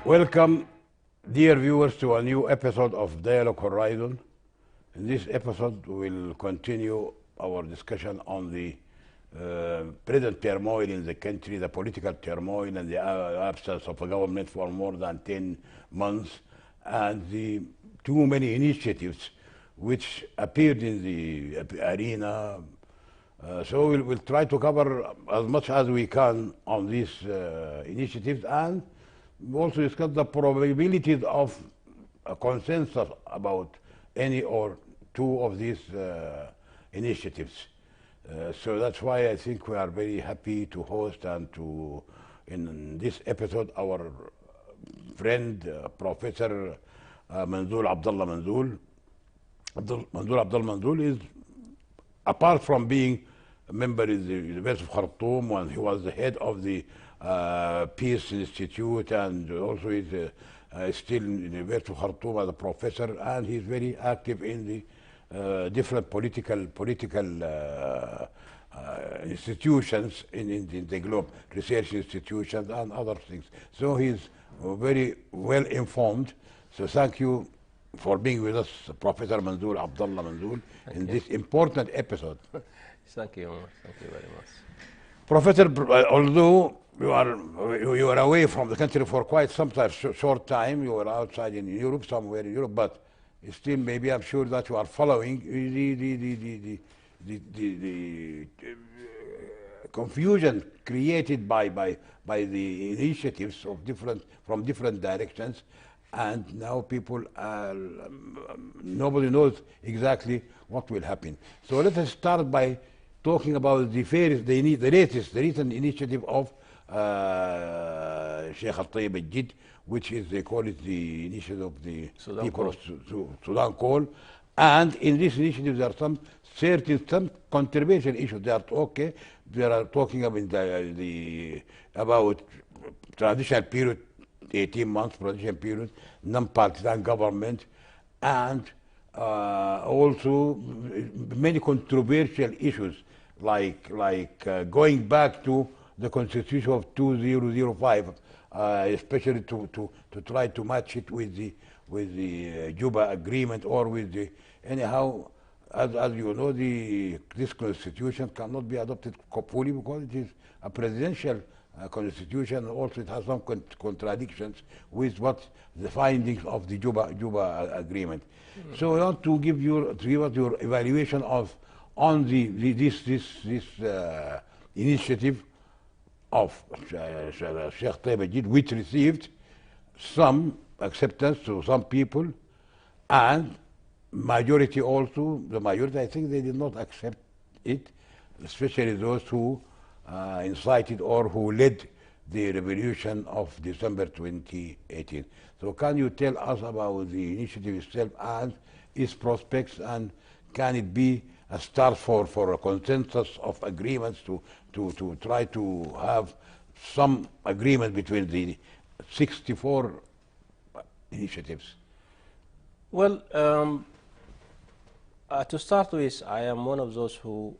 Welcome, dear viewers, to a new episode of Dialogue Horizon. In this episode, we'll continue our discussion on the present turmoil in the country, the political turmoil and the absence of a government for more than 10 months, and the too many initiatives which appeared in the arena. So we'll try to cover as much as we can on these initiatives, and we also discuss the probabilities of a consensus about any or two of these initiatives. So that's why I think we are very happy to host and to, in this episode, our friend, Professor Manzoul Abdullah Manzoul. Manzoul Abdullah Manzoul is, apart from being a member in the University of Khartoum, when he was the head of the Peace Institute, and also is still in the University of Khartoum as a professor, and he's very active in the different political institutions in the globe, research institutions and other things. So he's very well informed. So thank you for being with us, Professor Manzoul Abdullah Manzoul, in this important episode. Thank you, Omar. Thank you very much. Professor, although you are away from the country for quite some time, short time, you were outside in Europe, somewhere in Europe, but still, maybe I'm sure that you are following the confusion created by the initiatives of from different directions, and now people nobody knows exactly what will happen. So let us start by talking about the recent initiative of Sheikh Al-Tayyib Al-Jid, which is, they call it the initiative of the people of Sudan Call. And in this initiative, there are some controversial issues. They are okay. They are talking about transitional period, 18 months transition period, non-partisan government, and also many controversial issues like going back to the Constitution of 2005, especially to try to match it with the Juba Agreement, or with the, anyhow, as you know, this Constitution cannot be adopted fully because it is a presidential Constitution. Also, it has some contradictions with what the findings of the Juba Agreement. So I want to give us your evaluation on this initiative of Sheikh Tayyib Al-Jid, which received some acceptance to some people, and majority also, the majority, I think they did not accept it, especially those who incited or who led the revolution of December 2018. So can you tell us about the initiative itself and its prospects, and can it be a start for a consensus of agreements to try to have some agreement between the 64 initiatives? Well, to start with, I am one of those who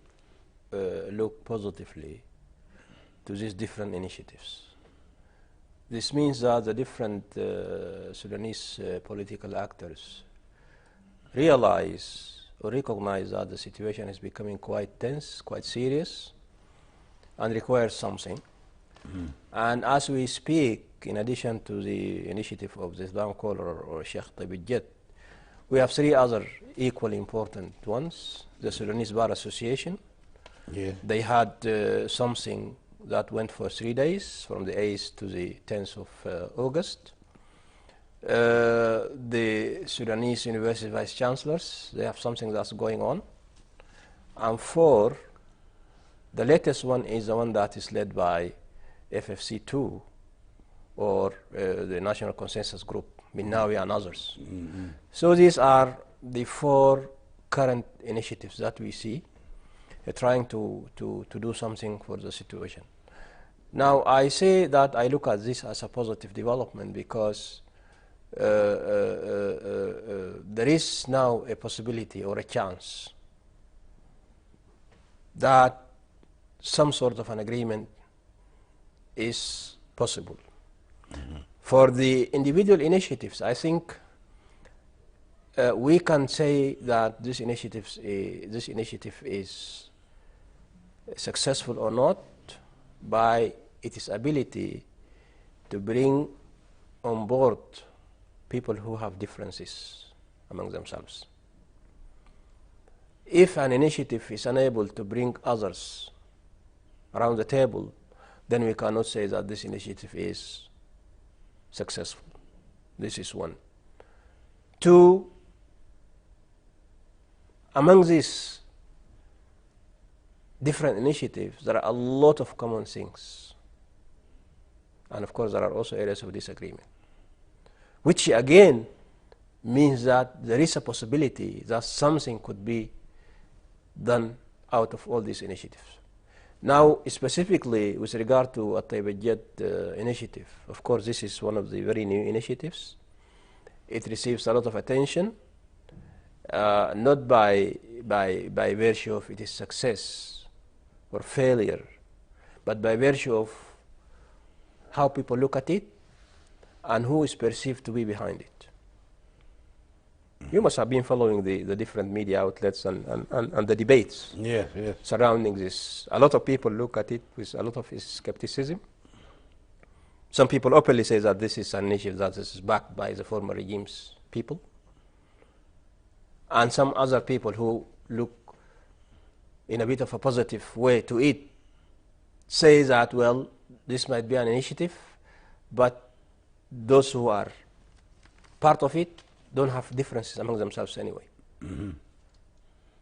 look positively to these different initiatives. This means that the different Sudanese political actors realize or recognize that the situation is becoming quite tense, quite serious, and requires something. And as we speak, in addition to the initiative of the Sudan Call or Sheikh Tayyib Al-Jid, we have three other equally important ones. The Sudanese Bar Association. Yeah. They had something that went for 3 days, from the 8th to the 10th of August. The Sudanese University Vice Chancellors, they have something that's going on. And 4, the latest one is the one that is led by FFC2, or the National Consensus Group, Minnawi and others. So these are the 4 current initiatives that we see trying to do something for the situation. Now, I say that I look at this as a positive development because there is now a possibility or a chance that some sort of an agreement is possible. For the individual initiatives, I think we can say that this initiative is successful or not by its ability to bring on board people who have differences among themselves. If an initiative is unable to bring others around the table, then we cannot say that this initiative is successful. This is one. Two, among these different initiatives, there are a lot of common things. And of course, there are also areas of disagreement, which again means that there is a possibility that something could be done out of all these initiatives. Now, specifically with regard to At-Tayyibat initiative, of course, this is one of the very new initiatives. It receives a lot of attention, not by virtue of its success or failure, but by virtue of how people look at it and who is perceived to be behind it. You must have been following the different media outlets and the debates Yes, yes. surrounding this. A lot of people look at it with a lot of skepticism. Some people openly say that this is an initiative that is backed by the former regime's people. And some other people who look in a bit of a positive way to it say that, well, this might be an initiative, but those who are part of it don't have differences among themselves anyway. Mm-hmm.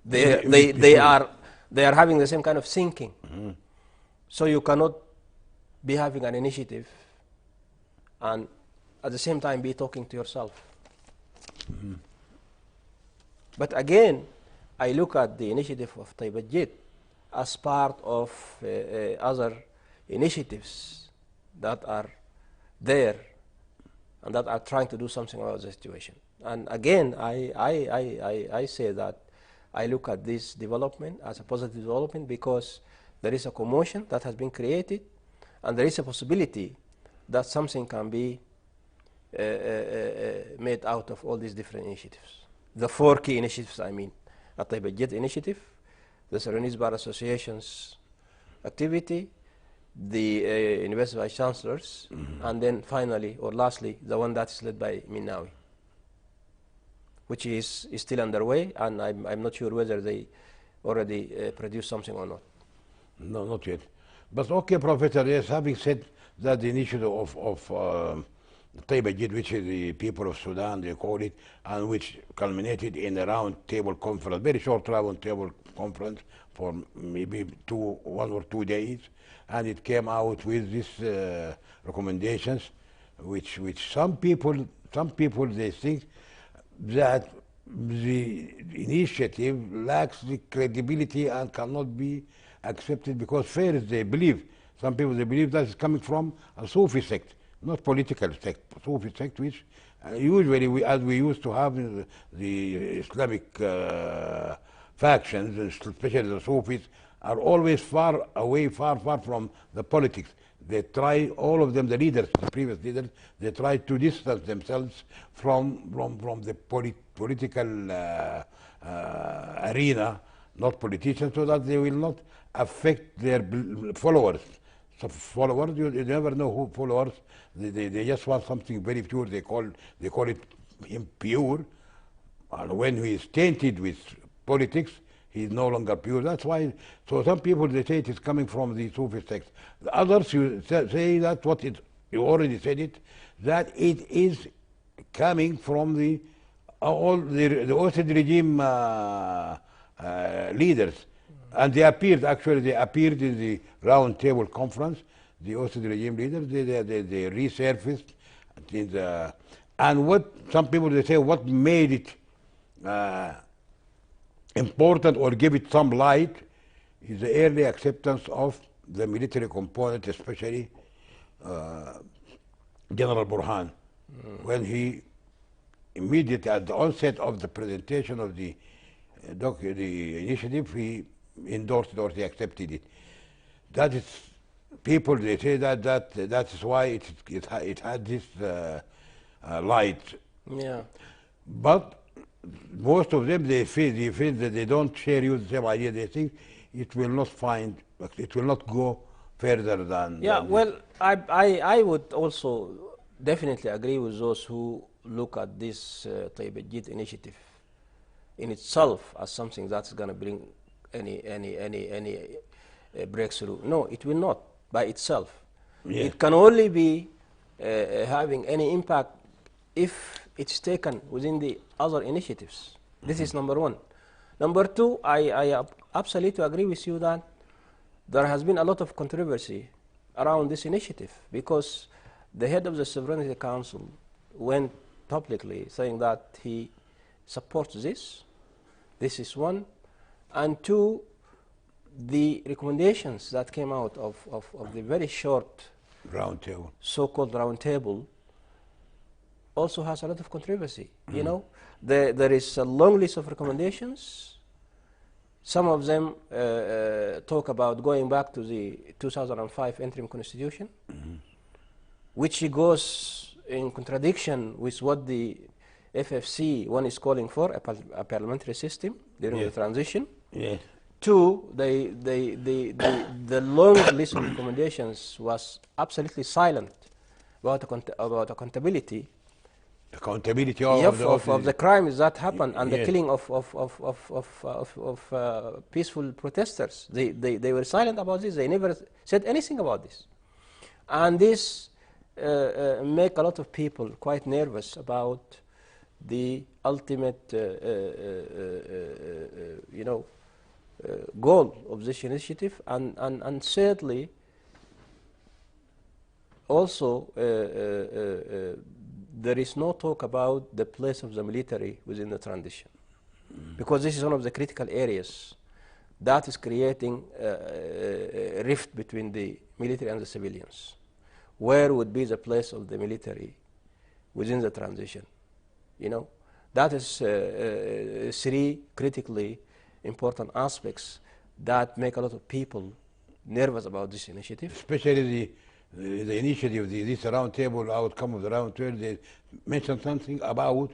They are having the same kind of thinking. Mm-hmm. So you cannot be having an initiative and at the same time be talking to yourself. Mm-hmm. But again, I look at the initiative of Tayyibat as part of other initiatives that are there and that are trying to do something about the situation. And again, I say that I look at this development as a positive development because there is a commotion that has been created and there is a possibility that something can be made out of all these different initiatives. The four key initiatives, I mean, At-Tayyibat initiative, the Sudanese Bar Association's activity, the University Vice Chancellors, and then finally, or lastly, the one that is led by Minawi, which is still underway, and I'm not sure whether they already produced something or not. No, not yet. But okay, Professor, yes, having said that the initiative of Tayyibat, which is the people of Sudan, they call it, and which culminated in a round table conference, very short round table conference for maybe 1 or 2 days, and it came out with these recommendations, which some people they think that the initiative lacks the credibility and cannot be accepted because first they believe, some people they believe that it's coming from a Sufi sect, not political sect, Sufi sect, which usually as we used to have in the Islamic factions, especially the Sufis, are always far away, far from the politics. They try, all of them, the leaders, the previous leaders, they try to distance themselves from the political arena, not politicians, so that they will not affect their followers. So followers, you never know who followers. They just want something very pure. They call it impure, and when he is tainted with politics, he is no longer pure. That's why. So some people they say it is coming from the Sufi sect. The others you say that you already said it, that it is coming from the Assad regime leaders. And they appeared in the round table conference, the Assad regime leaders, they resurfaced and what some people they say what made it important or give it some light is the early acceptance of the military component, especially General Burhan, when he immediately at the onset of the presentation of the initiative, he endorsed it or he accepted it. That is people, they say that is why it had this light. Yeah. But most of them, they feel that they don't share you the same idea. They think it will not go further Yeah, than this. well, I would also definitely agree with those who look at this Taybajit initiative in itself as something that's going to bring any breakthrough. No, it will not by itself. Yes. It can only be having any impact if it's taken within the other initiatives. This is number one. Number two, I absolutely agree with you that there has been a lot of controversy around this initiative because the head of the Sovereignty Council went publicly saying that he supports this. This is one. And two, the recommendations that came out of the very short Round table. so-called roundtable also has a lot of controversy. You know, there is a long list of recommendations. Some of them talk about going back to the 2005 interim constitution, which goes in contradiction with what the FFC one is calling for, a parliamentary system during the transition. Yes. Two, the long list of recommendations was absolutely silent about accountability. Accountability Yep, of of the crimes that happened and the yes. killing of peaceful protesters. They were silent about this. They never said anything about this. And this make a lot of people quite nervous about the ultimate, goal of this initiative. And thirdly, also, there is no talk about the place of the military within the transition, because this is one of the critical areas that is creating a rift between the military and the civilians. Where would be the place of the military within the transition? You know, that is three critically important aspects that make a lot of people nervous about this initiative. Especially the initiative, this round table, outcome of the round table, they mentioned something about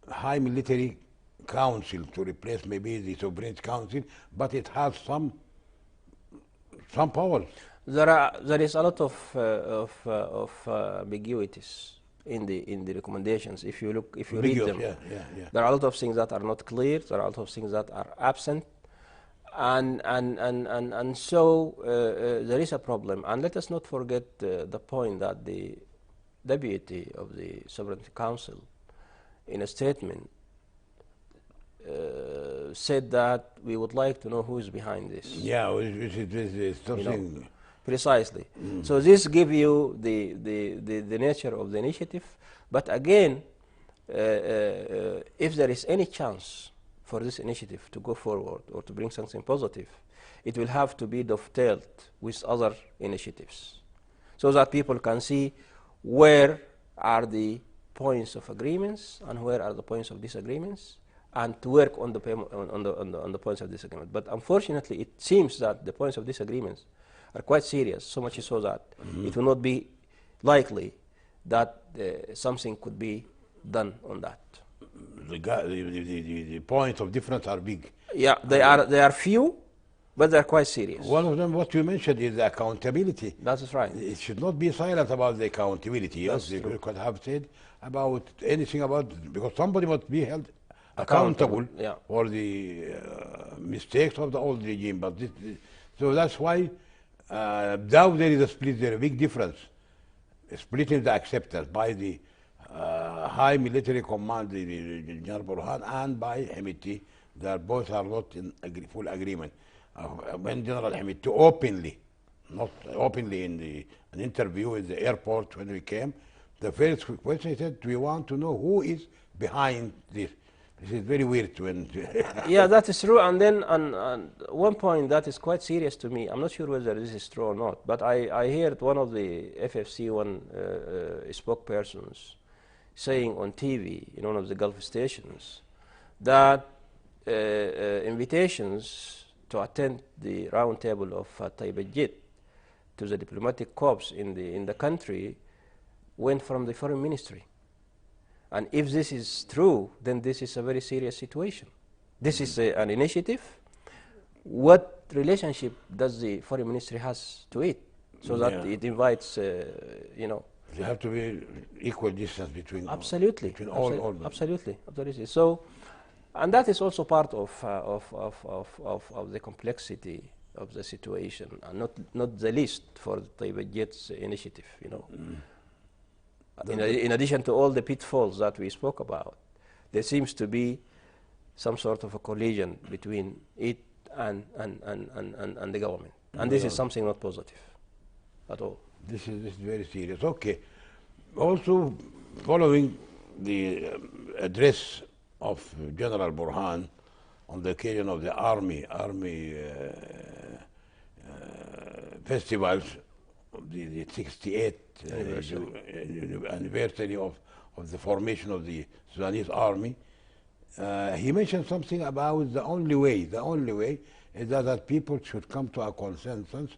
high military council to replace maybe the sovereignty council, but it has some powers. There is a lot of ambiguities in the recommendations. If you read them, Yeah. there are a lot of things that are not clear. There are a lot of things that are absent, and so there is a problem. And let us not forget the point that the deputy of the Sovereignty Council, in a statement, said that we would like to know who is behind this. Yeah, it's something. Precisely. So this gives you the nature of the initiative. But again, if there is any chance for this initiative to go forward or to bring something positive, it will have to be dovetailed with other initiatives so that people can see where are the points of agreements and where are the points of disagreements, and to work on the points of disagreement. But unfortunately, it seems that the points of disagreements are quite serious, so much so that it will not be likely that something could be done on that. The points of difference are big. Yeah, they are few, but they're quite serious. One of them, what you mentioned, is the accountability. That is right. It should not be silent about the accountability. Yes, you could have said about anything about, because somebody must be held accountable yeah, for the mistakes of the old regime. But so that's why now there is a split. There is a big difference. A split in the acceptance by the high military command, the General Burhan, and by Hamiti. That both are not in full agreement. When General Hamiti openly, not openly in an interview in the airport when we came, the first question he said, we want to know who is behind this. This is very weird when yeah, that is true. And then on one point that is quite serious to me, I'm not sure whether this is true or not, but I heard one of the FFC spokespersons saying on TV in one of the Gulf stations that invitations to attend the round table of Taybajit to the diplomatic corps in the country went from the foreign ministry. And if this is true, then this is a very serious situation. This is an initiative. What relationship does the foreign ministry has to it, so that it invites, you know? There have to be equal distance between. Absolutely. Between all. Absolutely. So, and that is also part of the complexity of the situation, and not the least for the Taibajet's initiative, you know. In addition to all the pitfalls that we spoke about, there seems to be some sort of a collision between it and the government. And this is something not positive at all. This is very serious. Okay. Also, following the address of General Burhan on the occasion of the army festivals, the 68th anniversary of the formation of the Sudanese army, he mentioned something about the only way is that people should come to a consensus,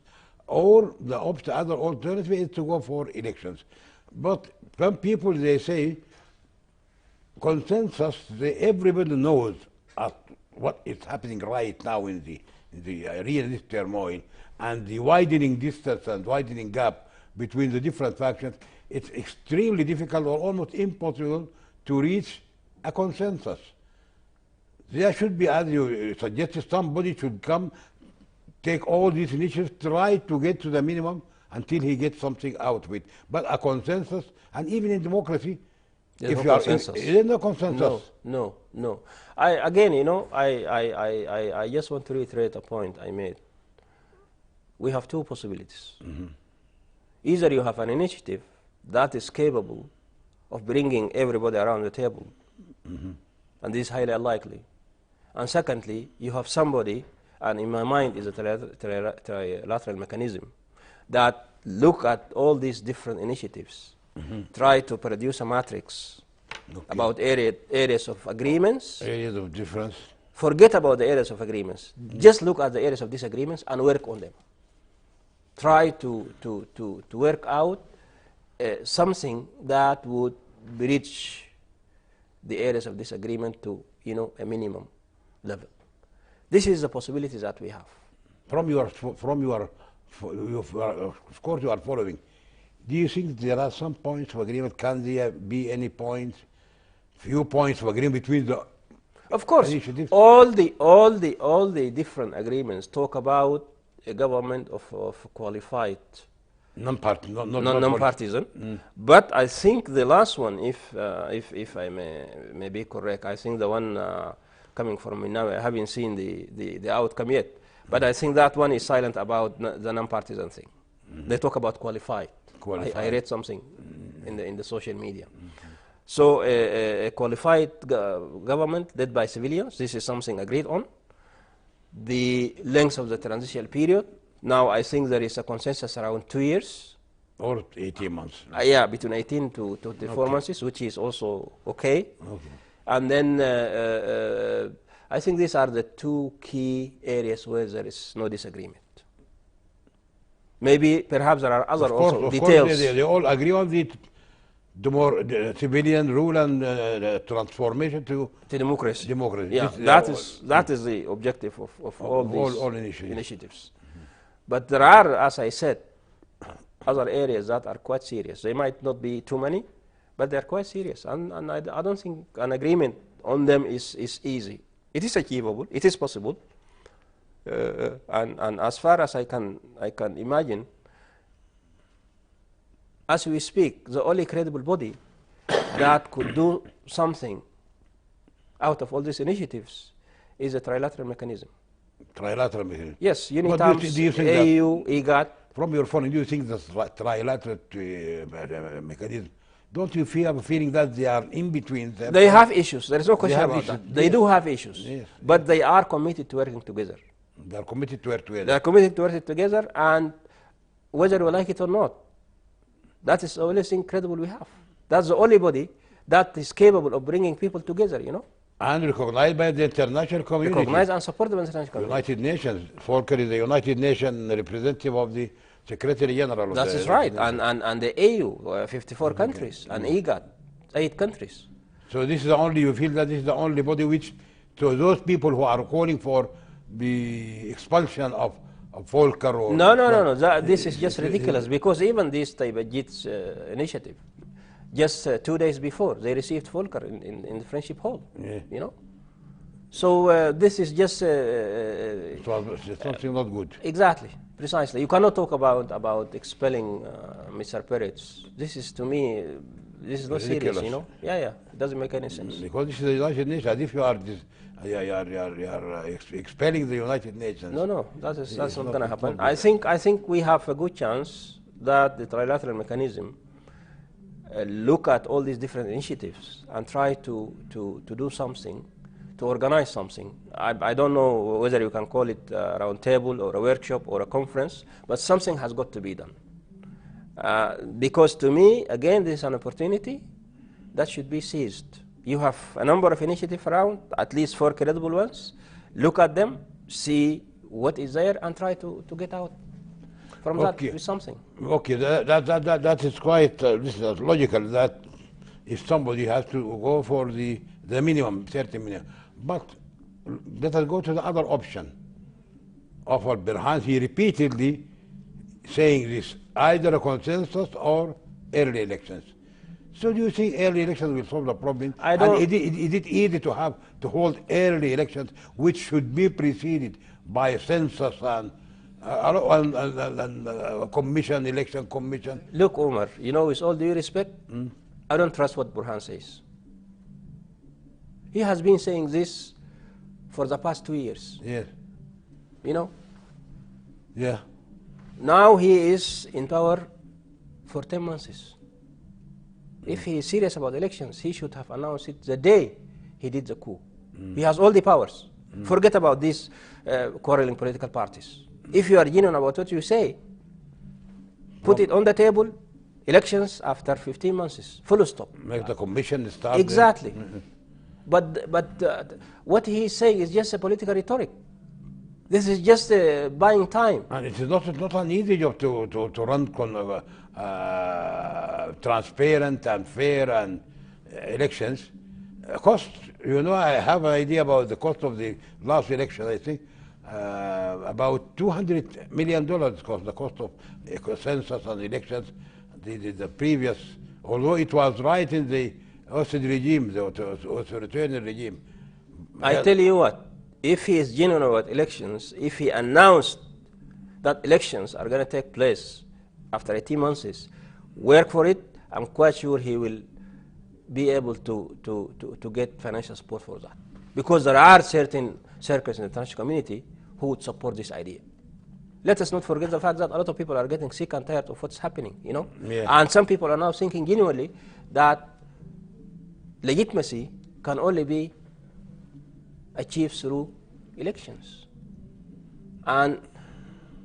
or the other alternative is to go for elections. But some people, they say consensus, everybody knows what is happening right now in the real turmoil, and the widening distance and widening gap between the different factions. It's extremely difficult or almost impossible to reach a consensus. There should be, as you suggested, somebody should come, take all these initiatives, try to get to the minimum until he gets something out of it. But a consensus, and even in democracy, there's if no you are consensus. there's no consensus. No. Again, you know, I just want to reiterate a point I made. We have two possibilities. Either you have an initiative that is capable of bringing everybody around the table, and this is highly unlikely. And secondly, you have somebody, and in my mind is a trilateral mechanism, that look at all these different initiatives, try to produce a matrix about areas of agreements. Areas of difference. Forget about the areas of agreements. Just look at the areas of disagreements and work on them. Try to work out something that would reach the areas of disagreement to, you know, a minimum level. This is the possibility that we have. From your of course you are following, do you think there are some points of agreement? Can there be any points, few points of agreement between the Of course, initiatives? all the different agreements talk about a government of qualified, non-partisan. But I think the last one, if I may be correct, I think the one coming from Minawe, I haven't seen the outcome yet. But I think that one is silent about the non-partisan thing. They talk about qualified. I read something in the social media. So a qualified government led by civilians, this is something agreed on. The length of the transitional period, now I think there is a consensus around 2 years. Or 18 months. Yeah, between 18 to 24 months, which is also okay. And then I think these are the two key areas where there is no disagreement. Maybe perhaps there are other also details. Course they all agree on the civilian rule and transformation to democracy. Yeah, This that is the objective of all these initiatives. initiatives. But there are, as I said, other areas that are quite serious. They might not be too many, but they're quite serious. And I don't think an agreement on them is easy. It is achievable. It is possible. And as far as I can imagine, as we speak, the only credible body that could do something out of all these initiatives is a trilateral mechanism. Trilateral mechanism. Yes, UNITAMS, AU, IGAD. From your phone, do you think the trilateral mechanism, don't you feel a feeling that they are in between them? They have issues. There is no question about that. They do have issues. Yes. But they are committed to working together. They are committed to work together. They are committed to working together, and whether we like it or not, that is the only thing credible we have. That's the only body that is capable of bringing people together, you know. And recognized by the international community. Recognized and supported by the international community. United Nations. Volker is the United Nations representative of the Secretary General of That the is right. United Nations. And the AU, 54 countries, and IGAD, 8 countries. So this is the only, you feel that this is the only body which, to those people who are calling for the expulsion of Volker or... No. This is just ridiculous, because even this Taibajit's initiative, just 2 days before, they received Volker in the Friendship Hall, Yeah. you know. So this is just... It was something not good. Exactly, precisely. You cannot talk about expelling Mr. Peretz. This is, to me, this is not Ridiculous. serious, you know. Yeah, it doesn't make any sense. Because this is the United Nations. As if you are expelling the United Nations. No, that's It's not not going to happen. possible. I think we have a good chance that the trilateral mechanism look at all these different initiatives and try to do something, to organize something. I don't know whether you can call it a round table or a workshop or a conference, but something has got to be done. Because to me, again, this is an opportunity that should be seized. You have a number of initiatives around, at least 4 credible ones. Look at them, see what is there, and try to get out from that with something. Okay, that is quite this is logical, that if somebody has to go for the minimum, 30 million. But let us go to the other option of Al-Burhan. He repeatedly saying this, either a consensus or early elections. So do you think early elections will solve the problem? I don't. And is it easy to hold early elections, which should be preceded by a census and commission, election commission? Look, Omar, you know, with all due respect, I don't trust what Burhan says. He has been saying this for the past 2 years. Yes. You know? Yeah. Now he is in power for 10 months. If he is serious about elections, he should have announced it the day he did the coup. He has all the powers. Forget about these quarreling political parties. If you are genuine about what you say, put it on the table, elections after 15 months, full stop. Make the commission start. Exactly. But what he is saying is just a political rhetoric. This is just buying time. And it is not an easy job to run transparent and fair and elections. Cost, you know, I have an idea about the cost of the last election. I think about $200 million cost the cost of census and elections. The previous, although it was right in the Assad regime, the authoritarian regime. I tell you what, if he is genuine about elections, if he announced that elections are going to take place after 18 months, work for it, I'm quite sure he will be able to get financial support for that. Because there are certain circles in the international community who would support this idea. Let us not forget the fact that a lot of people are getting sick and tired of what's happening, you know? Yeah. And some people are now thinking genuinely that legitimacy can only be achieved through elections. And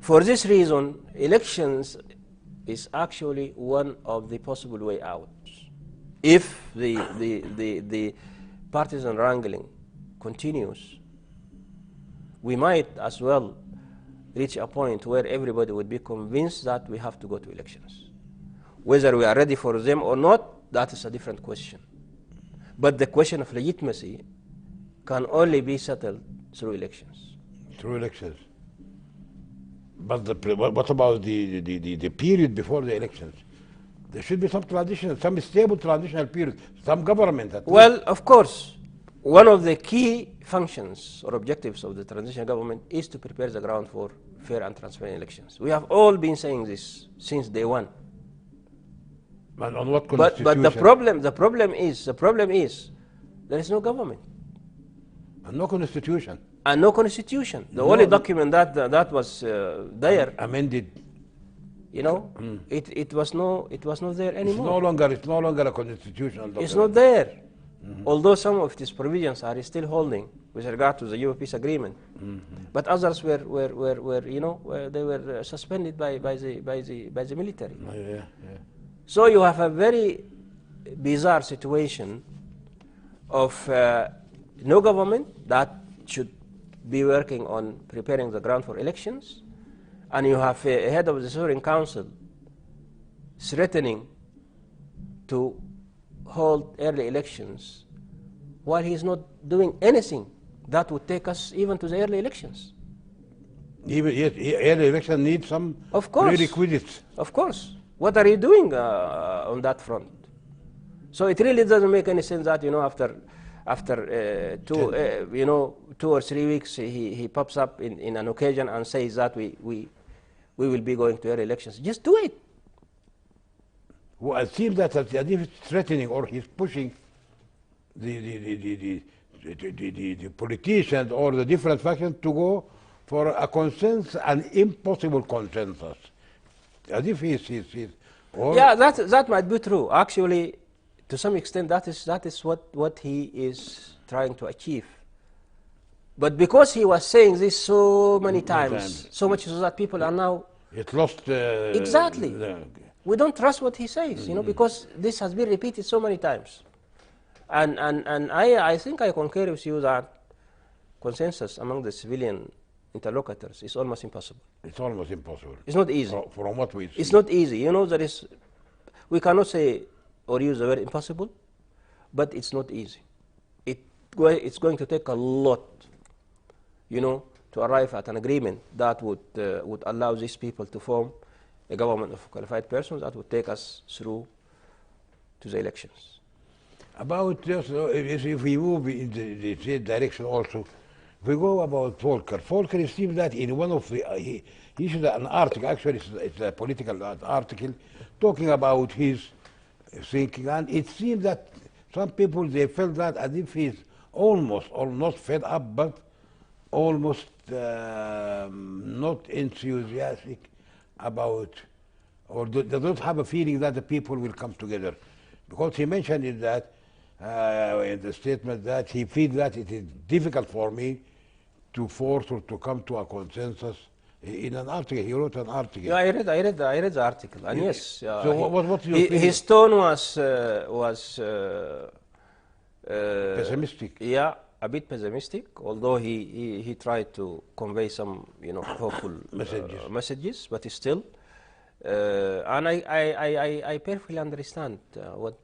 for this reason, elections is actually one of the possible way out. If the partisan wrangling continues, we might as well reach a point where everybody would be convinced that we have to go to elections. Whether we are ready for them or not, that is a different question. But the question of legitimacy can only be settled through elections. Through elections. But what about the period before the elections? There should be some transition, some stable transitional period, some government at Well, least. of course, one of the key functions or objectives of the transitional government is to prepare the ground for fair and transparent elections. We have all been saying this since day one. And on what But constitution? the problem is there is no government And no constitution. and no constitution. The only document that was there, Amended. you know, it was not there It's anymore. no longer a constitutional document. It's not there. Although some of its provisions are still holding with regard to the EU peace agreement, but others were you know, they were suspended by the military. Yeah. So you have a very bizarre situation of no government that should be working on preparing the ground for elections, and you have a head of the Sovereign Council threatening to hold early elections while he's not doing anything that would take us even to the early elections. Even yes, early election needs some Of course. prerequisites. Of course. What are you doing on that front? So it really doesn't make any sense that, after 2 or 3 weeks he pops up in an occasion and says that we will be going to early elections. Just do it. Well, it seems that as if it's threatening or he's pushing the politicians or the different factions to go for a consensus, an impossible consensus. As if he's or Yeah, that might be true. Actually, to some extent, that is what he is trying to achieve. But because he was saying this so many times, so much so that people are now it lost exactly. We don't trust what he says, because this has been repeated so many times. And I think I concur with you that consensus among the civilian interlocutors is almost impossible. It's almost impossible. It's not easy. From what we see. It's not easy. We cannot say or use the word impossible, but it's not easy. It's going to take a lot, to arrive at an agreement that would allow these people to form a government of qualified persons that would take us through to the elections. About just, if we move in the same direction also, if we go about Volker. Volker, it seems that in one of the, he issued an article, actually it's a political article, talking about his thinking, and it seems that some people, they felt that as if he's almost, or not fed up, but almost not enthusiastic about, or they don't have a feeling that the people will come together. Because he mentioned in that, in the statement, that he feels that it is difficult for me to force or to come to a consensus. In an article, he wrote an article. Yeah, I read the article, and yes. So what's your feeling? His tone was Pessimistic. Yeah, a bit pessimistic. Although he tried to convey some hopeful messages, but still. And I perfectly understand what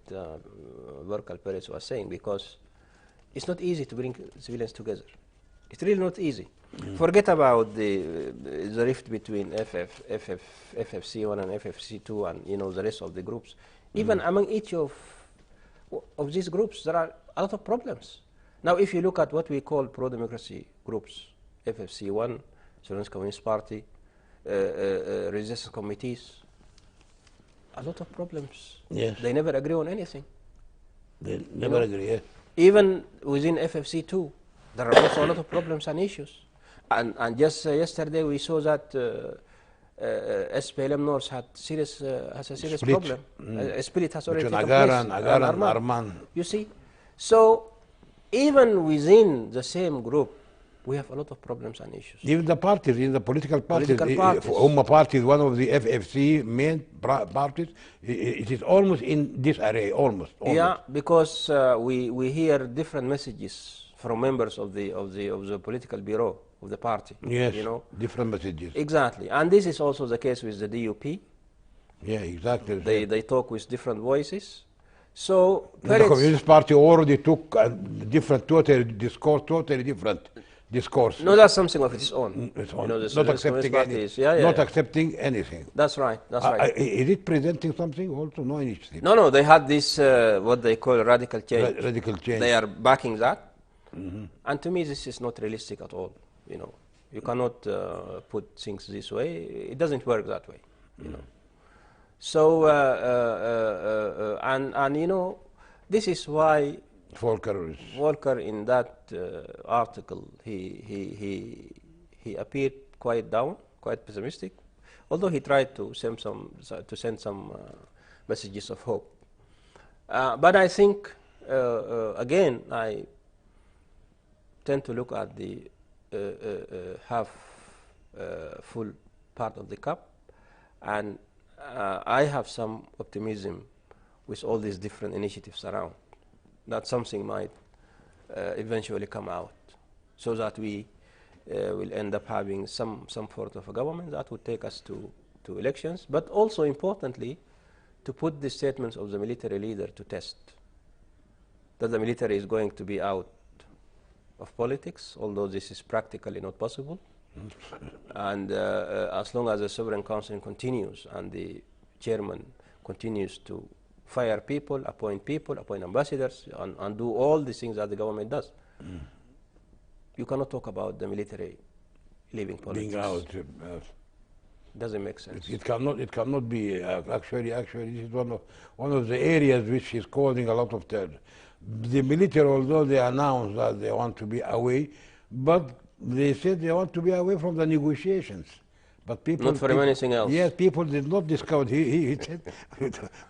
Volker Perez was saying, because it's not easy to bring civilians together. It's really not easy. Forget about the rift between FFC1 and FFC2 and the rest of the groups. Even among each of these groups, there are a lot of problems. Now, if you look at what we call pro-democracy groups, FFC1, Sudanese Communist Party, resistance committees, a lot of problems. Yes. They never agree on anything. They never agree, yeah. Even within FFC2, there are also a lot of problems and issues. And just yesterday we saw that SPLM North has a serious Split. problem. A split has already Between taken Agar place. and Arman. You see? So even within the same group, we have a lot of problems and issues. Even the parties, in the political parties, Political Umma party is one of the FFC main parties. It is almost in this array, almost. Yeah, because we hear different messages from members of the political bureau of the party. Yes, different messages. Exactly, and this is also the case with the DUP. Yeah, exactly. They talk with different voices. So the Communist Party already took a different, totally different discourse. No, that's something of its own. Its own. Not accepting accepting anything. That's right. That's right. Is it presenting something also? No initiative. No. They had this what they call radical change. Radical change. They are backing that, and to me, this is not realistic at all. You cannot put things this way. It doesn't work that way. So and this is why Volker in that article he appeared quite down, quite pessimistic, although he tried to send some messages of hope. But I think again I tend to look at the half full part of the cup, and I have some optimism with all these different initiatives around, that something might eventually come out, so that we will end up having some sort of a government that would take us to elections, but also importantly, to put the statements of the military leader to test. That the military is going to be out of politics, although this is practically not possible. And as long as the Sovereign Council continues and the chairman continues to fire people, appoint ambassadors, and do all the things that the government does, you cannot talk about the military leaving politics. Being out. Doesn't make sense. It cannot be. Actually, this is one of the areas which is causing a lot of terror. The military, although they announced that they want to be away, but they said they want to be away from the negotiations. But people, not for anything else. Yes, people did not discover. He said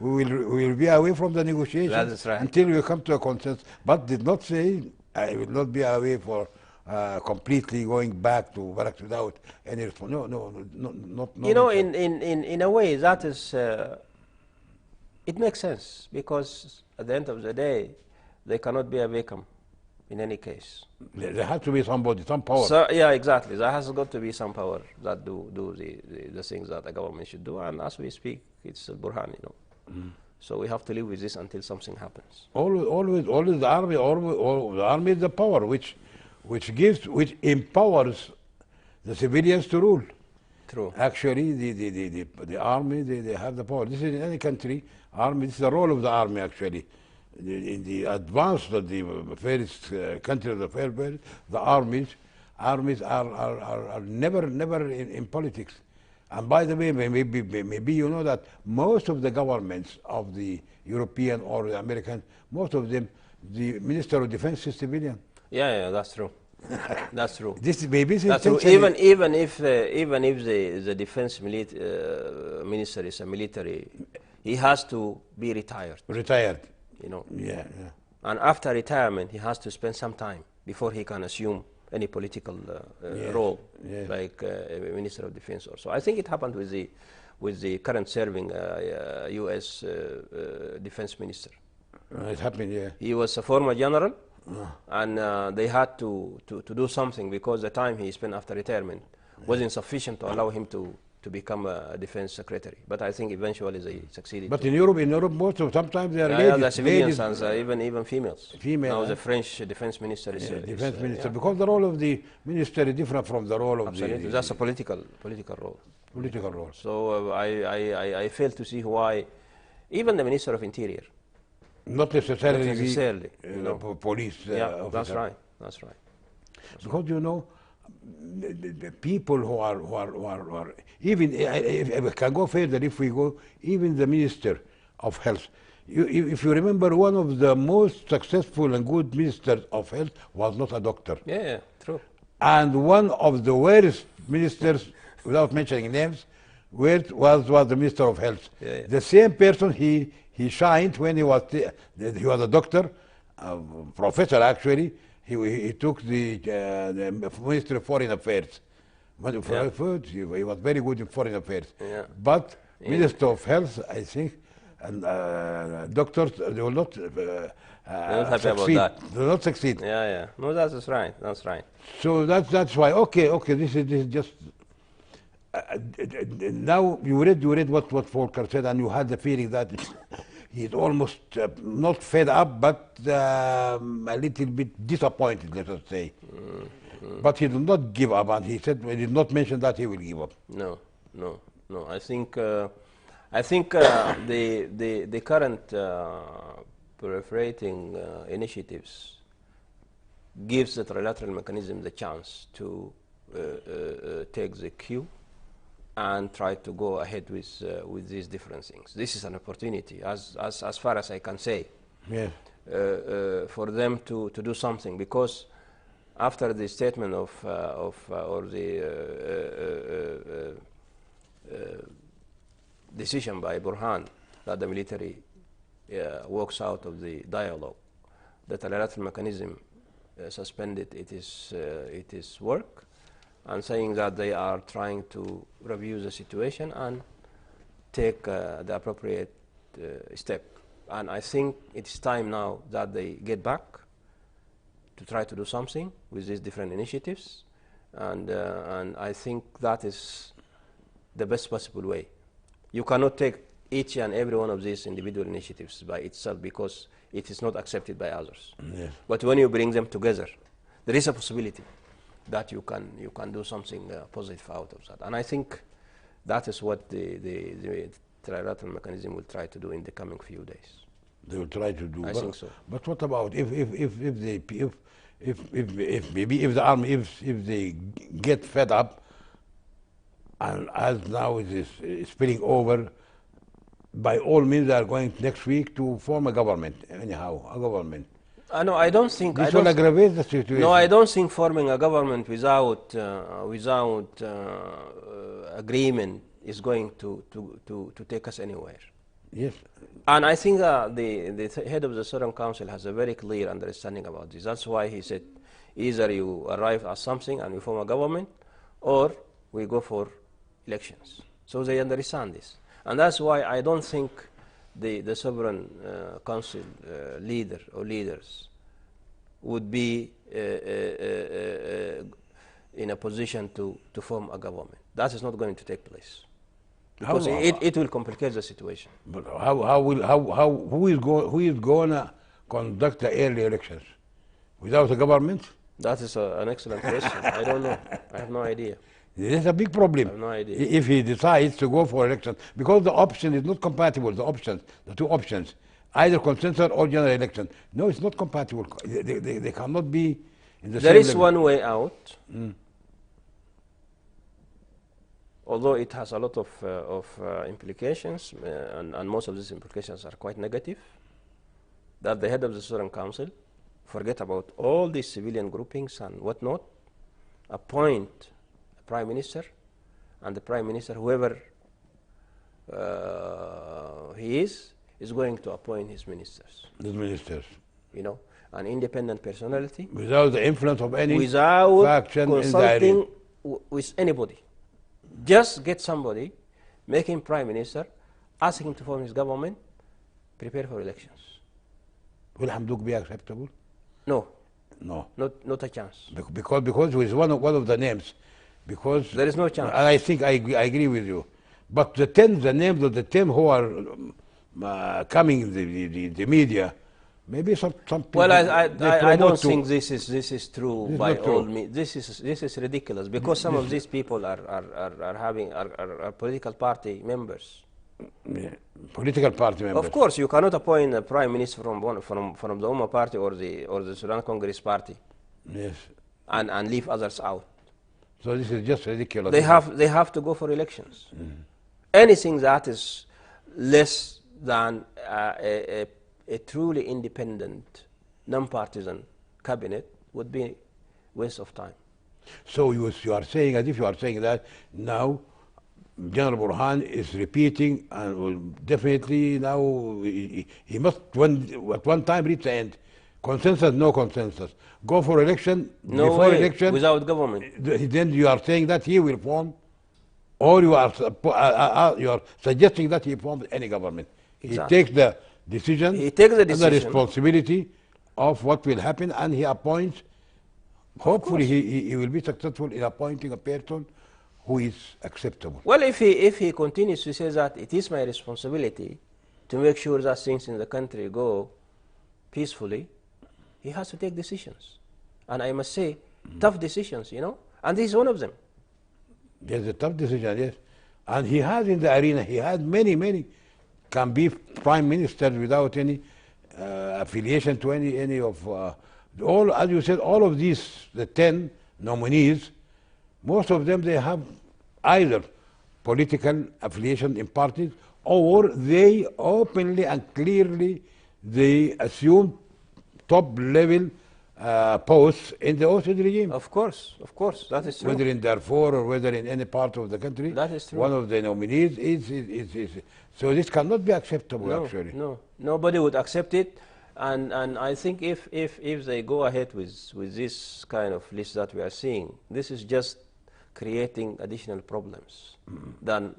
we will be away from the negotiations Right. until we come to a consensus. But did not say I will not be away for completely going back to barracks without any response. No, not. You know, in a way, that is it makes sense, because at the end of the day, they cannot be a victim in any case. There has to be somebody, some power. So yeah, exactly. There has got to be some power that do the things that the government should do, and as we speak, it's Burhan, you know. So we have to live with this until something happens. Always the army. The army is the power which empowers the civilians to rule. True. Actually, the army they have the power. This is in any country. Army. This is the role of the army actually. In the advanced, the fairest country of the fair world, the armies are never in politics. And by the way, maybe you know that most of the governments of the European or the American, most of them, the Minister of Defense is civilian. Yeah, that's true. That's true. This maybe that's true. Even if the defense minister is a military, he has to be retired. Retired. You know. Yeah. And after retirement, he has to spend some time before he can assume any political role, like Minister of Defense or so. I think it happened with the current serving U.S. Defense Minister. It happened, yeah. He was a former general, and they had to do something because the time he spent after retirement wasn't sufficient to allow him to become a defense secretary. But I think eventually they succeeded. But in Europe, most of sometimes they are ladies. Yeah, the civilians and even females. Female. Now the French defense minister is defense minister, because the role of the minister is different from the role of Absolutely. That's a political role. Political role. So I fail to see why even the Minister of Interior. Not necessarily. You know. Police. Yeah, that's right. Because you know, the people who are even if we can go further, if we go even the Minister of Health. If you remember, one of the most successful and good ministers of health was not a doctor. Yeah, true. And one of the worst ministers, without mentioning names, was the Minister of Health. Yeah. The same person he shined when he was a doctor, professor actually. He took the Ministry of Foreign Affairs. He was very good in foreign affairs. Yeah. But Minister of Health, I think, and doctors, they will not succeed. About that. They will not succeed. Yeah. No, that's right. That's right. So that's why. Okay. This is just. Now you read what Volker said, and you had the feeling that he's almost not fed up, but a little bit disappointed, let us say. But he did not give up, and he said he did not mention that he will give up. No. I think the current proliferating initiatives gives the trilateral mechanism the chance to take the cue and try to go ahead with these different things. This is an opportunity, as far as I can say, for them to do something, because after the statement or the decision by Burhan that the military walks out of the dialogue, the trilateral mechanism suspended its work, and saying that they are trying to review the situation and take the appropriate step. And I think it's time now that they get back to try to do something with these different initiatives, and I think that is the best possible way. You cannot take each and every one of these individual initiatives by itself because it is not accepted by others. Yes. But when you bring them together, there is a possibility that you can do something positive out of that. And I think that is what the trilateral mechanism will try to do in the coming few days. They will try to do. I think so. But what about if maybe if the army if they get fed up, and as now it is spilling over, by all means they are going next week to form a government. Anyhow, a government. No, I don't think. This will aggravate the situation. No, I don't think forming a government without agreement is going to take us anywhere. Yes. And I think the head of the Southern Council has a very clear understanding about this. That's why he said, either you arrive at something and we form a government, or we go for elections. So they understand this. And that's why I don't think the Sovereign Council leader or leaders would be in a position to form a government. That is not going to take place. Because it will complicate the situation. But who is going to conduct the early elections without a government? That is an excellent question. I don't know. I have no idea. This is a big problem. I have no idea. If he decides to go for election, because the option is not compatible. The two options, either consensus or general election. No, it's not compatible. They cannot be in the same There is level. one way out. Although it has a lot of implications, and most of these implications are quite negative, that the head of the Southern Council forget about all these civilian groupings and whatnot, appoint a prime minister, and the prime minister, whoever he is going to appoint his ministers. The ministers. You know, an independent personality. Without the influence of any without faction consulting with anybody. Just get somebody, make him prime minister, ask him to form his government, prepare for elections. Will Hamdouk be acceptable? No. No. Not a chance. Because he is one of the names. Because there is no chance. And I think I agree with you. But the names of the 10 who are coming in the media, maybe some people. Well, I don't think this is true by all means. This is ridiculous because some of these people are political party members. Yeah. Political party members. Of course, you cannot appoint a prime minister from the Umma party or the Sudan Congress party. Yes. And leave others out. So this is just ridiculous. They have to go for elections. Anything that is less than a truly independent, non-partisan cabinet would be waste of time. So you are saying, as if you are saying that now General Burhan is repeating and will definitely now he must at one time reach the end. Consensus, no consensus. Go for election, no before way, election. without government. Then you are saying that he will form, or you are suggesting that he forms any government. Exactly. He takes the decision. He takes the and decision. the responsibility of what will happen, and he appoints. Hopefully, he will be successful in appointing a person who is acceptable. Well, if he continues to say that it is my responsibility to make sure that things in the country go peacefully, he has to take decisions, and I must say, tough decisions. You know, and this is one of them. There's a tough decision, yes, and he has in the arena. He has many can be prime ministers without any affiliation to any of all. As you said, all of these, the 10 nominees, most of them they have either political affiliation in parties, or they openly and clearly they assume top level posts in the OCD regime. Of course, that is true. Whether in Darfur or whether in any part of the country, that is true. One of the nominees is so this cannot be acceptable. Actually, no, nobody would accept it, and I think if they go ahead with this kind of list that we are seeing, this is just creating additional problems than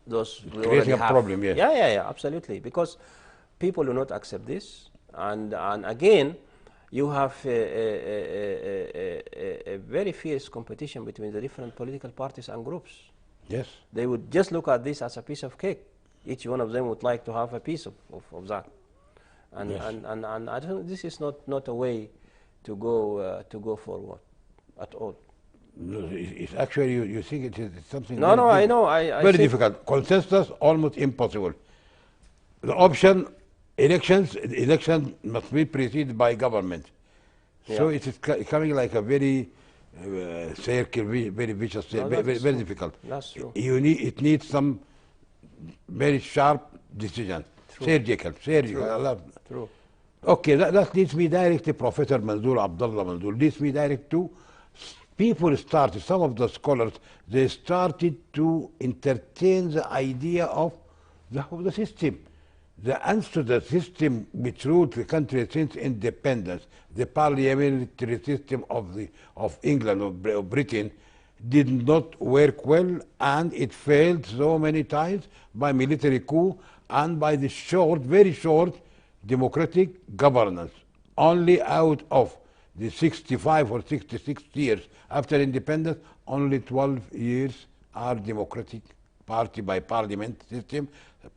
those we already have. Problem, yes. Yeah, absolutely, because people do not accept this, and again, you have a very fierce competition between the different political parties and groups. Yes. They would just look at this as a piece of cake. Each one of them would like to have a piece of that. And, Yes. and I don't, this is not a way to go forward at all. No, it's actually, you think it is something No, very no, I know. I very think difficult. Consensus, almost impossible. The option, election must be preceded by government. So Yeah. it is coming like a very circle, very vicious, No, very, that is very true. difficult. That's true. It needs some very sharp decision. True. Surgical. True. I love. True. Okay, that leads me direct to Professor Manzoor Abdullah Manzoor. Leads me direct to people started, some of the scholars, they started to entertain the idea of the system. The answer to the system which ruled the country since independence, the parliamentary system of England, of Britain, did not work well, and it failed so many times by military coup and by the very short democratic governance. Only out of the 65 or 66 years after independence, only 12 years are democratic party by parliament system,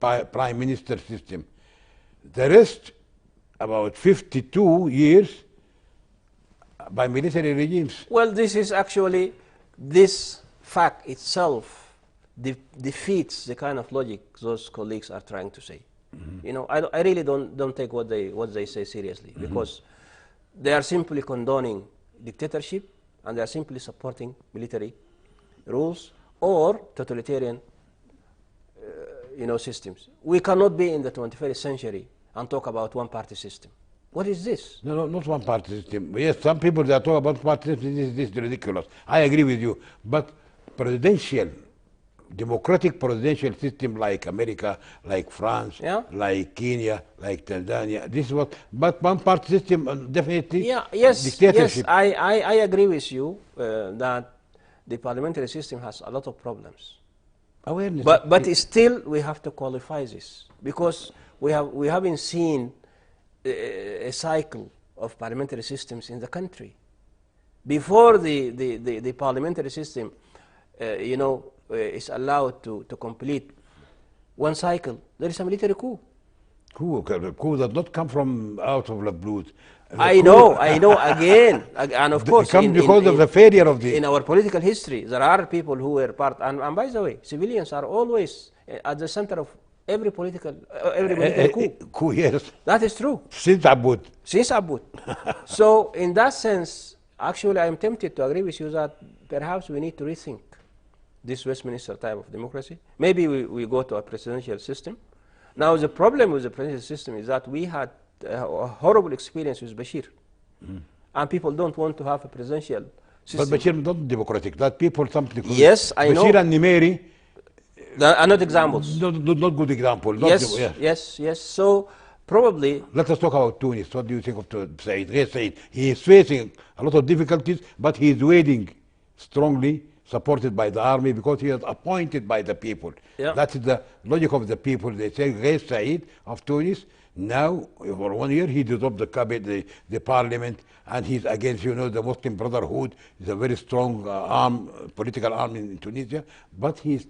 prime minister system. The rest, about 52 years, by military regimes. Well, this is actually, this fact itself defeats the kind of logic those colleagues are trying to say. You know, I really don't take what they say seriously, because they are simply condoning dictatorship, and they are simply supporting military rules or totalitarian systems. We cannot be in the 21st century and talk about one-party system. What is this? No, not one party system. Yes, some people that talk about party system, this is ridiculous. I agree with you. But presidential, democratic presidential system like America, like France, Yeah. like Kenya, like Tanzania, this is what, but one party system definitely Yes, dictatorship. I agree with you that the parliamentary system has a lot of problems. Awareness. But still, we have to qualify this, because we haven't seen a cycle of parliamentary systems in the country. Before the parliamentary system, is allowed to complete one cycle, there is a military coup. Coup does not come from out of the blue. I know, again, and of course, It comes because of the failure of the... in our political history, there are people who were part, and by the way, civilians are always at the center of every military coup. Coup, yes. That is true. Since Abud. Since Abud. So, in that sense, actually, I am tempted to agree with you that perhaps we need to rethink this Westminster type of democracy. Maybe we go to a presidential system. Now, the problem with the presidential system is that we had a horrible experience with Bashir. And people don't want to have a presidential system. But Bashir is not democratic. That people something. Yes, I know. Bashir and Nimeri. They are not examples. Not good example. Yes. So probably. Let us talk about Tunis. What do you think of Said? Yes, Said. He is facing a lot of difficulties, but he is waiting strongly, supported by the army, because he is appointed by the people. Yeah. That is the logic of the people. They say, Ghais Said of Tunis, now, for 1 year, he dissolved the cabinet, the parliament, and he's against, the Muslim Brotherhood. He's a very strong political arm in Tunisia. But he's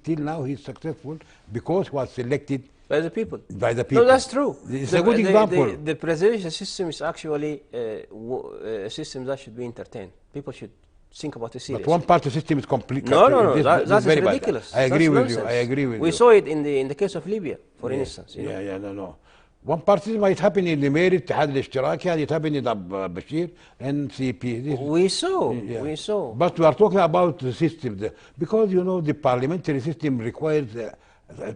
successful because he was selected by the people. By the people. No, that's true. It's a good example. The presidential system is actually a system that should be entertained. People should think about it seriously. But one-party system is complete. No. That is ridiculous. I agree with you. We saw it in the case of Libya, for instance. No. One party might happen in the Meri, Ittihad al-Ishtiraki, and it happened in Bashir, NCP. We saw. But we are talking about the system. Because, the parliamentary system requires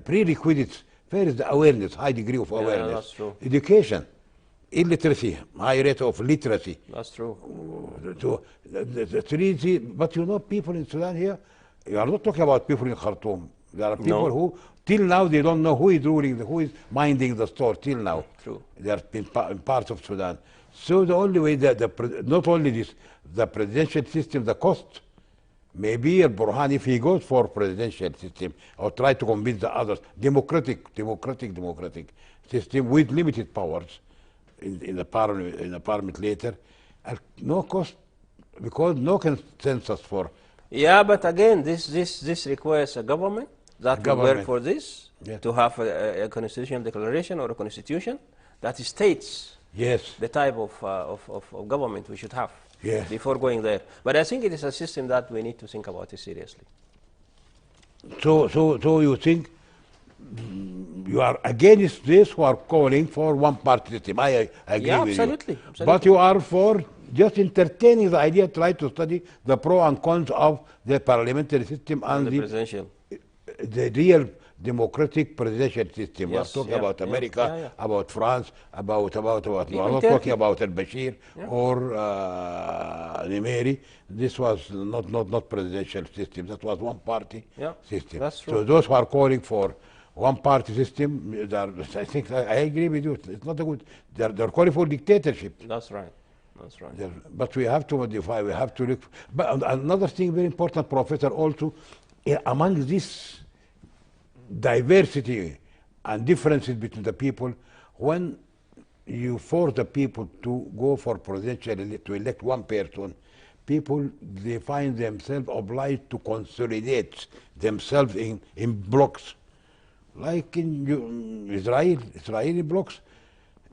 prerequisites. First, the awareness, high degree of awareness. Yeah, that's true. Education, illiteracy, high rate of literacy. That's true. So, but people in Sudan here, you are not talking about people in Khartoum. There are people who, till now, they don't know who is ruling, who is minding the store, till now. True. They are in parts of Sudan. So the only way not only this, the presidential system, the cost, maybe Al-Burhan, if he goes for presidential system, or try to convince the others, democratic system with limited powers in the parliament later, No cost, because no consensus for Yeah, but again, this requires a government that will work government. for this, Yes. to have a constitutional declaration or a constitution that states Yes. the type of government we should have Yes. before going there. But I think it is a system that we need to think about it seriously. So you think you are against this who are calling for one party system. I agree Yeah, with absolutely, you. absolutely. But you are for just entertaining the idea, try to study the pro and cons of the parliamentary system And and the the presidential. real democratic presidential system. We are Yes, talking yeah, about yeah, America, yeah, yeah. about France, about we are Even not Turkey. talking about al-Bashir Yeah. or Nimeri. This was not presidential system. That was one party Yeah, system. that's So true. those who are calling for one party system, I think I agree with you. It's not a good. They're calling for dictatorship. That's right. That's right. But we have to modify, we have to look. But another thing very important, Professor, also, among this diversity and differences between the people, when you force the people to go for presidential, to elect one person, people, they find themselves obliged to consolidate themselves in blocks. Like in Israeli blocks,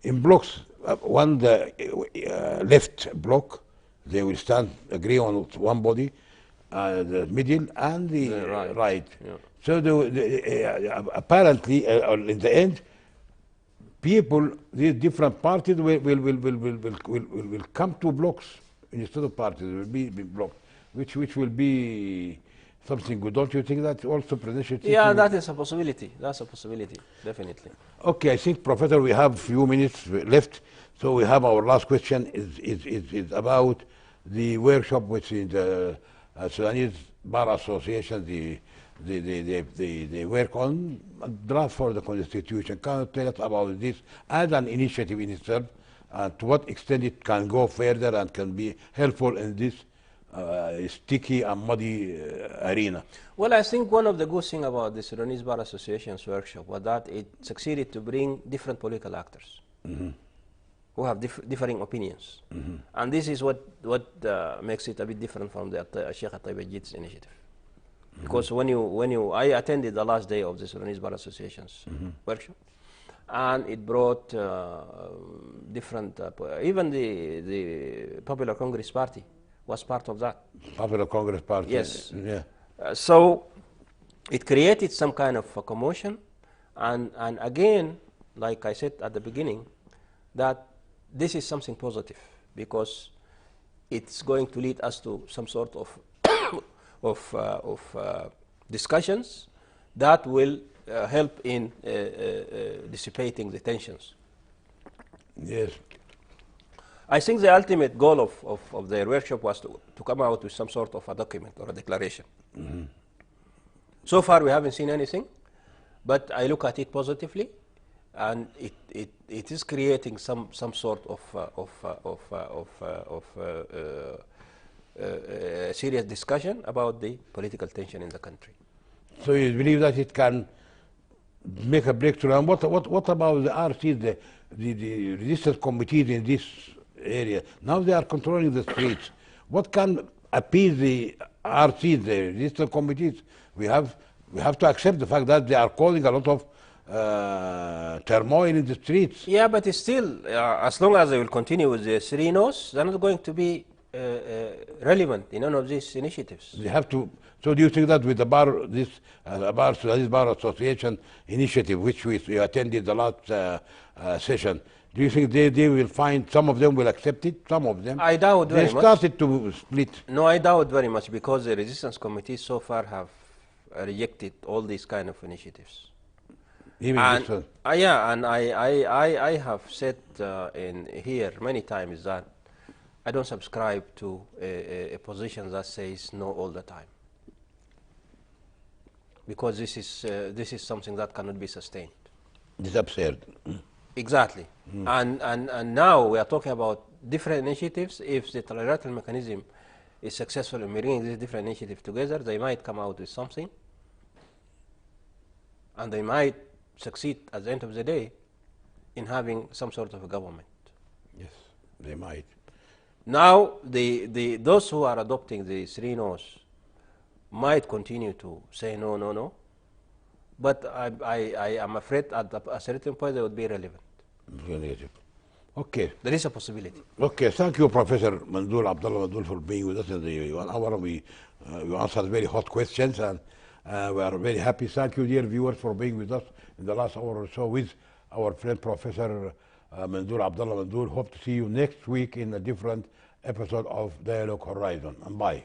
in blocks, one the left block, they will stand, agree on one body, the middle and the right. Yeah. So apparently, in the end, people, these different parties will come to blocks instead of parties. Will be blocks, which will be something good. Don't you think that also presidential system? Yeah, that is a possibility. That's a possibility, definitely. Okay, I think, Professor, we have few minutes left, so we have our last question is about the workshop which is the Sudanese Bar Association, they work on a draft for the constitution. Can you tell us about this as an initiative in itself, and to what extent it can go further and can be helpful in this sticky and muddy arena? Well, I think one of the good things about the Sudanese Bar Association's workshop was that it succeeded to bring different political actors who have differing opinions. And this is what makes it a bit different from the Sheikh At-Taibajid's initiative. Because I attended the last day of the Sudanese Bar Association's workshop, and it brought different, even the Popular Congress Party was part of that. Popular Congress Party. Yes. Yeah. So it created some kind of a commotion, and again, like I said at the beginning, that this is something positive because it's going to lead us to some sort of discussions that will help in dissipating the tensions. Yes. I think the ultimate goal of their workshop was to come out with some sort of a document or a declaration. So far, we haven't seen anything, but I look at it positively, and it is creating some sort of serious discussion about the political tension in the country. So you believe that it can make a breakthrough? And what about the RCs, the resistance committees in this area? Now they are controlling the streets. What can appease the RCs, the resistance committees? We have to accept the fact that they are causing a lot of turmoil in the streets. Yeah, but it's still, as long as they will continue with the 3 no's, they're not going to be relevant in none of these initiatives. They have to. So do you think that with the bar, this Sudanese Bar Association initiative, which we attended the last session, do you think they will find, some of them will accept it, some of them? I doubt very much. They started to split. No, I doubt very much because the resistance committees so far have rejected all these kind of initiatives. Even And, this one. yeah, and I have said in here many times that I don't subscribe to a position that says no all the time, because this is something that cannot be sustained. It's absurd. Exactly. And now we are talking about different initiatives. If the trilateral mechanism is successful in bringing these different initiatives together, they might come out with something, and they might succeed at the end of the day in having some sort of a government. Yes, they might. Now, those who are adopting the three no's might continue to say no, no, no, but I am afraid at a certain point they would be irrelevant. Okay. There is a possibility. Okay, thank you, Professor Mandur Abdullah Mandur, for being with us in the 1 hour. You answered very hot questions, and we are very happy. Thank you, dear viewers, for being with us in the last hour or so with our friend Professor Mandur Abdullah Mandur. Hope to see you next week in a different episode of Dialogue Horizon. And bye.